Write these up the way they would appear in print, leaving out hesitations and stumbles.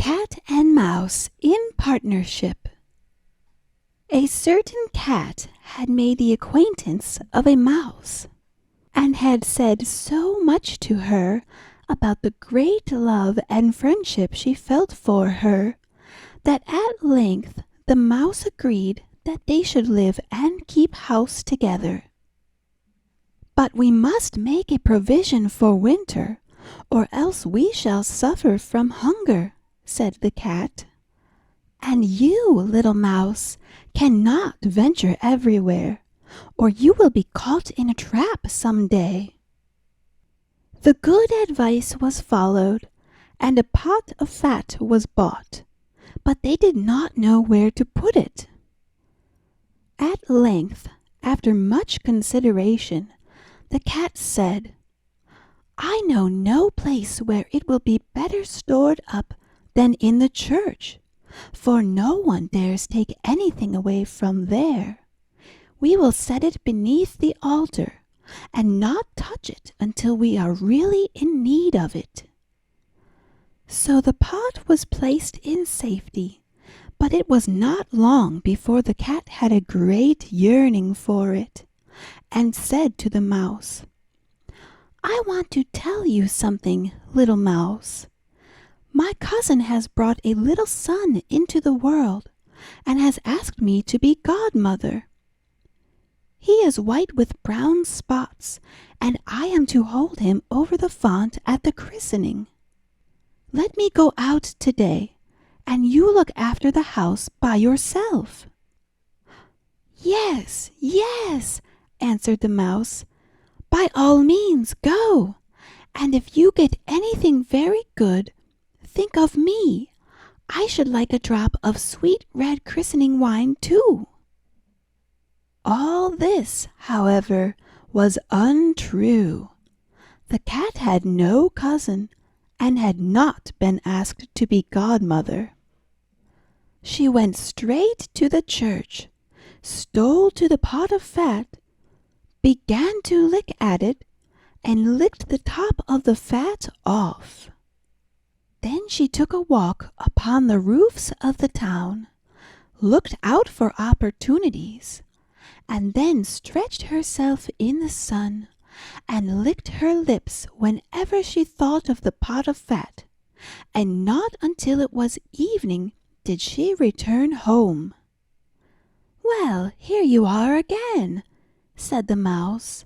Cat and Mouse in Partnership. A certain cat had made the acquaintance of a mouse, and had said so much to her about the great love and friendship she felt for her, that at length the mouse agreed that they should live and keep house together. "But we must make a provision for winter, or else we shall suffer from hunger," said the cat. "And you, little mouse, cannot venture everywhere, or you will be caught in a trap some day." The good advice was followed, and a pot of fat was bought, but they did not know where to put it. At length, after much consideration, the cat said, "I know no place where it will be better stored up than in the church, for no one dares take anything away from there. We will set it beneath the altar, and not touch it until we are really in need of it." So the pot was placed in safety, but it was not long before the cat had a great yearning for it, and said to the mouse, "I want to tell you something, little mouse. My cousin has brought a little son into the world, and has asked me to be godmother. He is white with brown spots, and I am to hold him over the font at the christening. Let me go out today, and you look after the house by yourself." "Yes, yes," answered the mouse, "by all means go, and if you get anything very good, think of me. I should like a drop of sweet red christening wine too." All this, however, was untrue. The cat had no cousin, and had not been asked to be godmother. She went straight to the church, stole to the pot of fat, began to lick at it, and licked the top of the fat off. Then she took a walk upon the roofs of the town, looked out for opportunities, and then stretched herself in the sun, and licked her lips whenever she thought of the pot of fat, and not until it was evening did she return home. "Well, here you are again," said the mouse.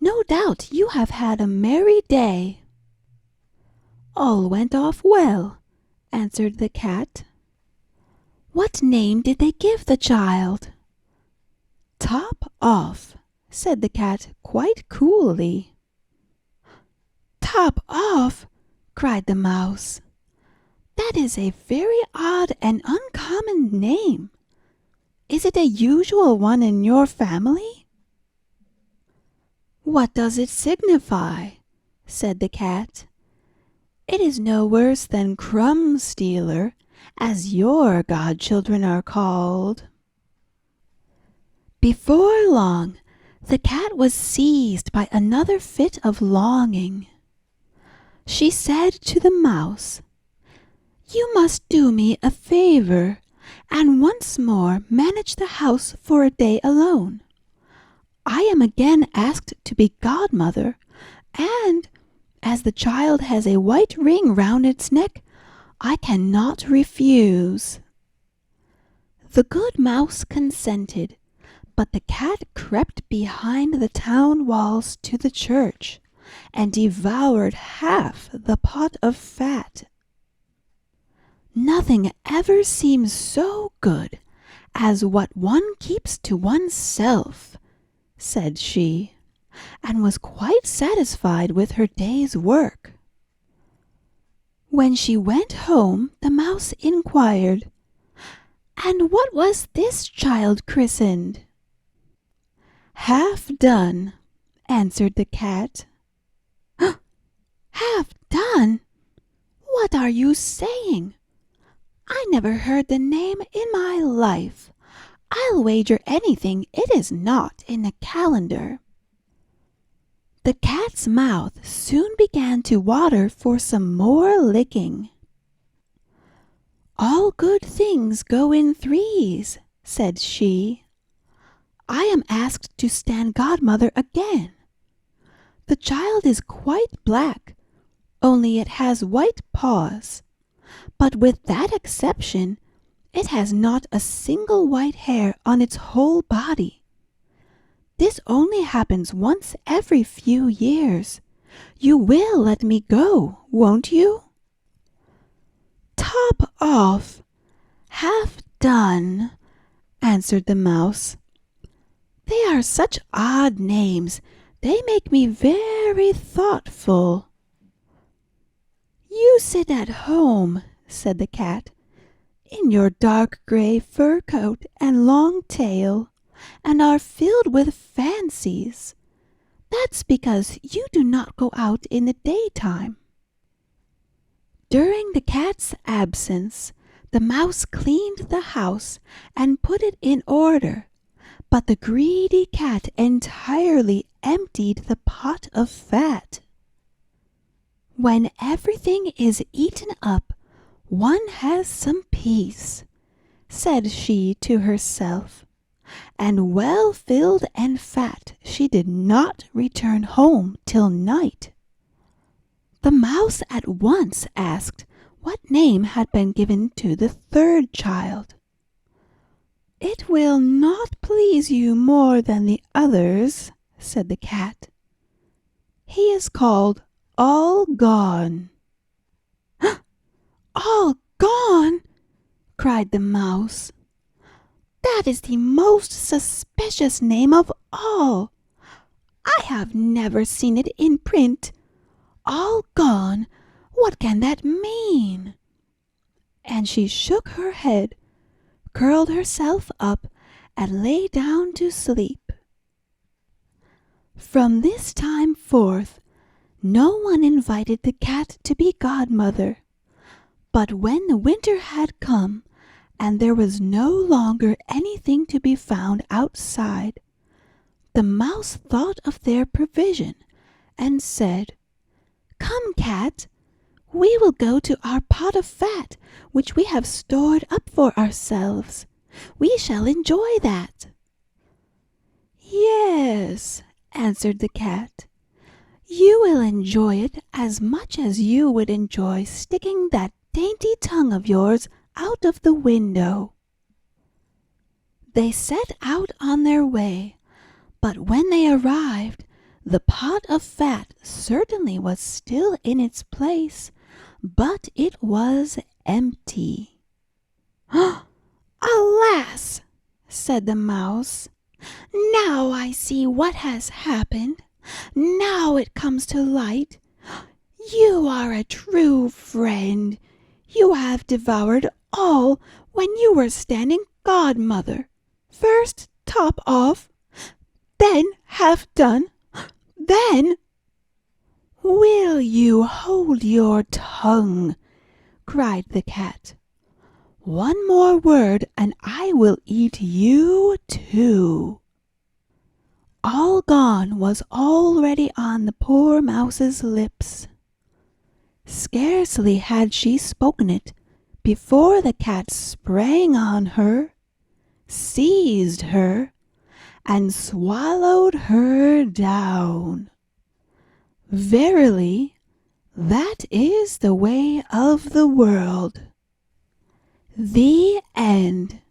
"No doubt you have had a merry day." "All went off well," answered the cat. "What name did they give the child?" "Top off," said the cat quite coolly. "Top off!" cried the mouse. "That is a very odd and uncommon name. Is it a usual one in your family?" "What does it signify?" said the cat. "It is no worse than Crumb Stealer, as your godchildren are called." Before long, the cat was seized by another fit of longing. She said to the mouse, "You must do me a favor, and once more manage the house for a day alone. I am again asked to be godmother, and as the child has a white ring round its neck, I cannot refuse." The good mouse consented, but the cat crept behind the town walls to the church, and devoured half the pot of fat. "Nothing ever seems so good as what one keeps to oneself," said she, and was quite satisfied with her day's work. When she went home, the mouse inquired, "And what was this child christened?" "Half Done," answered the cat. "Half Done? What are you saying? I never heard the name in my life. I'll wager anything it is not in the calendar." The cat's mouth soon began to water for some more licking. All good things go in threes, said she. I am asked to stand godmother again. The child is quite black, only it has white paws. But with that exception, it has not a single white hair on its whole body. This only happens once every few years. You will let me go, won't you? Top off, half done, answered the mouse. They are such odd names. They make me very thoughtful. You sit at home, said the cat, in your dark gray fur coat and long tail, and are filled with fancies. That's because you do not go out in the daytime. During the cat's absence, the mouse cleaned the house and put it in order, but the greedy cat entirely emptied the pot of fat. When everything is eaten up, one has some peace, said she to herself, and well filled and fat she did not return home till night. The mouse at once asked what name had been given to the third child. It will not please you more than the others, said the cat. He is called All Gone. All gone, cried the mouse. That is the most suspicious name of all. I have never seen it in print. All gone, what can that mean? And she shook her head, curled herself up, and lay down to sleep. From this time forth, no one invited the cat to be godmother. But when the winter had come, and there was no longer anything to be found outside, the mouse thought of their provision, and said, Come, cat, we will go to our pot of fat, which we have stored up for ourselves. We shall enjoy that. Yes, answered the cat. You will enjoy it as much as you would enjoy sticking that dainty tongue of yours out of the window. They set out on their way, but when they arrived, the pot of fat certainly was still in its place, but it was empty. Alas, said the mouse, now I see what has happened. Now it comes to light. You are a true friend. You have devoured all when you were standing godmother. First top off, then half done, then— Will you hold your tongue? Cried the cat. One more word and I will eat you too. All Gone was already on the poor mouse's lips. Scarcely had she spoken it before the cat sprang on her, seized her, and swallowed her down. Verily, that is the way of the world. The end.